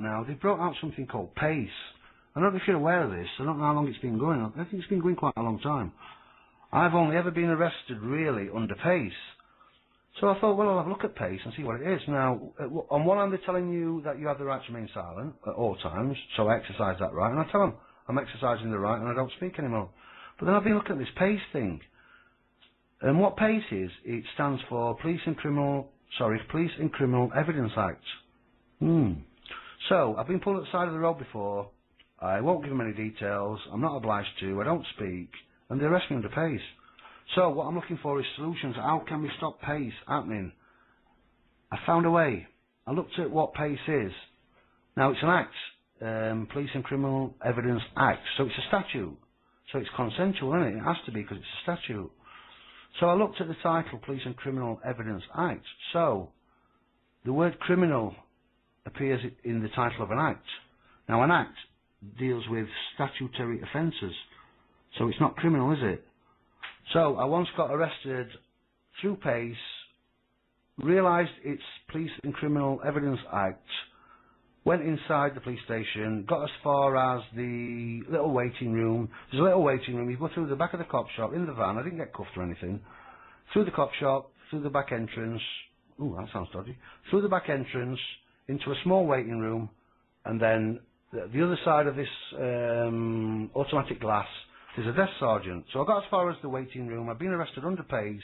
now, they've brought out something called PACE. I don't know if you're aware of this. I don't know how long it's been going. I think it's been going quite a long time. I've only ever been arrested, really, under PACE. So I thought, well, I'll have a look at PACE and see what it is. Now, on one hand, they're telling you that you have the right to remain silent at all times, so I exercise that right, and I tell them I'm exercising the right and I don't speak anymore. But then I've been looking at this PACE thing. And what PACE is, it stands for Police and Criminal Evidence Act. So, I've been pulled at the side of the road before. I won't give them any details. I'm not obliged to. I don't speak. And they arrest me under PACE. So, what I'm looking for is solutions. How can we stop PACE happening? I found a way. I looked at what PACE is. Now, it's an act. Police and Criminal Evidence Act. So, it's a statute. So, it's consensual, isn't it? It has to be because it's a statute. So, I looked at the title, Police and Criminal Evidence Act. So, the word criminal appears in the title of an act. Now, an act deals with statutory offences. So, it's not criminal, is it? So, I once got arrested through PACE, realised it's Police and Criminal Evidence Act, went inside the police station, got as far as the little waiting room. There's a little waiting room. You go through the back of the cop shop, in the van. I didn't get cuffed or anything. Through the cop shop, through the back entrance. Ooh, that sounds dodgy. Through the back entrance, into a small waiting room, and then the other side of this automatic glass, there's a desk sergeant. So I got as far as the waiting room. I've been arrested under PACE.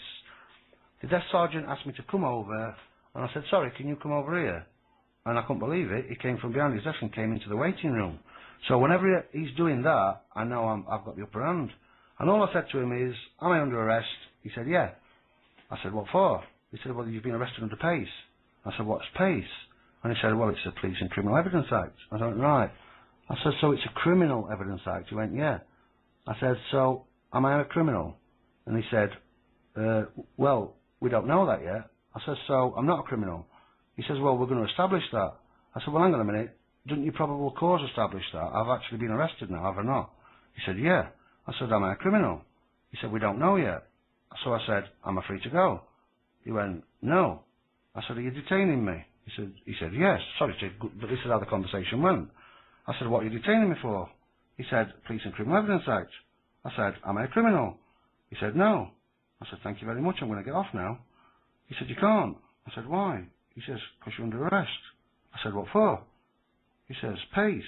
The desk sergeant asked me to come over, and I said, sorry, can you come over here? And I couldn't believe it. He came from behind his desk and came into the waiting room. So whenever he's doing that, I know I've got the upper hand. And all I said to him is, am I under arrest? He said, yeah. I said, what for? He said, well, you've been arrested under PACE. I said, what's PACE? And he said, well, it's the Police and Criminal Evidence Act. I went, right. I said, so it's a Criminal Evidence Act? He went, yeah. I said, so am I a criminal? And he said, well, we don't know that yet. I said, so I'm not a criminal. He says, well, we're going to establish that. I said, well, hang on a minute. Didn't your probable cause establish that? I've actually been arrested now, have I not? He said, yeah. I said, am I a criminal? He said, we don't know yet. So I said, am I free to go? He went, no. I said, are you detaining me? He said, yes. Sorry, but this is how the conversation went. I said, what are you detaining me for? He said, Police and Criminal Evidence Act. I said, am I a criminal? He said, no. I said, thank you very much, I'm going to get off now. He said, you can't. I said, why? He says, because you're under arrest. I said, what for? He says, PACE.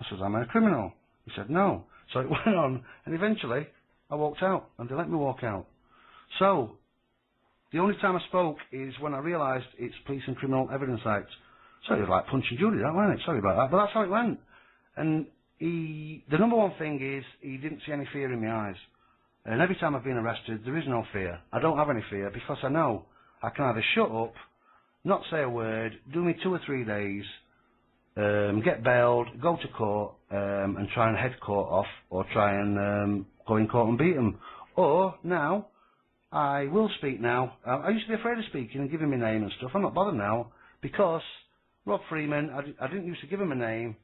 I said, am I a criminal? He said, no. So it went on, and eventually I walked out, and they let me walk out. So, the only time I spoke is when I realised it's Police and Criminal Evidence Act. So it was like Punch and Judy, that wasn't it? Sorry about that, but that's how it went. And the number one thing is, he didn't see any fear in my eyes. And every time I've been arrested, there is no fear. I don't have any fear, because I know I can either shut up, not say a word, do me 2 or 3 days, get bailed, go to court, and try and head court off, or try and go in court and beat them. Or, now, I will speak now. I used to be afraid of speaking and giving my name and stuff. I'm not bothered now, because Rob Freeman, I didn't used to give him a name,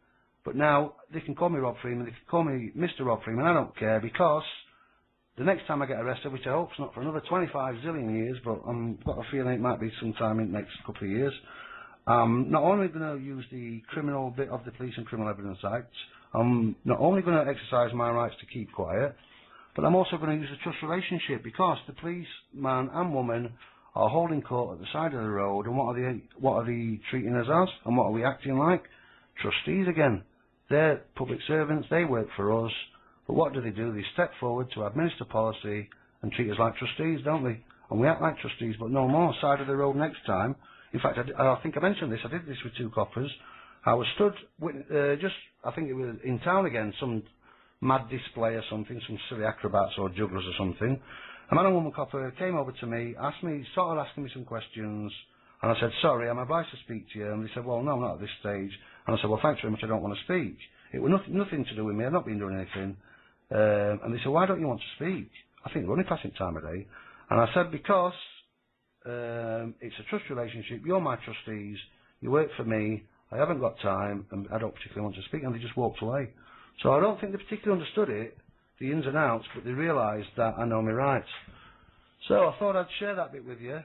but now they can call me Rob Freeman, they can call me Mr. Rob Freeman, I don't care, because the next time I get arrested, which I hope's not for another 25 zillion years, but I've got a feeling it might be sometime in the next couple of years, I'm not only going to use the criminal bit of the Police and Criminal Evidence Act, I'm not only going to exercise my rights to keep quiet, but I'm also going to use the trust relationship, because the policeman and woman are holding court at the side of the road, and what are they treating us as, and what are we acting like? Trustees again. They're public servants, they work for us, but what do? They step forward to administer policy and treat us like trustees, don't they? And we act like trustees, but no more. Side of the road next time. In fact, I think I mentioned this, I did this with 2 coppers. I was stood, I think it was in town again, some mad display or something, some silly acrobats or jugglers or something. A man and woman copper came over to me, started asking me some questions, and I said, sorry, I'm obliged to speak to you. And they said, well, no, not at this stage. And I said, well, thanks very much, I don't want to speak. It was nothing to do with me, I've not been doing anything. And they said, why don't you want to speak? I think we're only passing time of day. And I said, because it's a trust relationship, you're my trustees, you work for me, I haven't got time, and I don't particularly want to speak, and they just walked away. So I don't think they particularly understood it, the ins and outs, but they realised that I know my rights. So I thought I'd share that bit with you.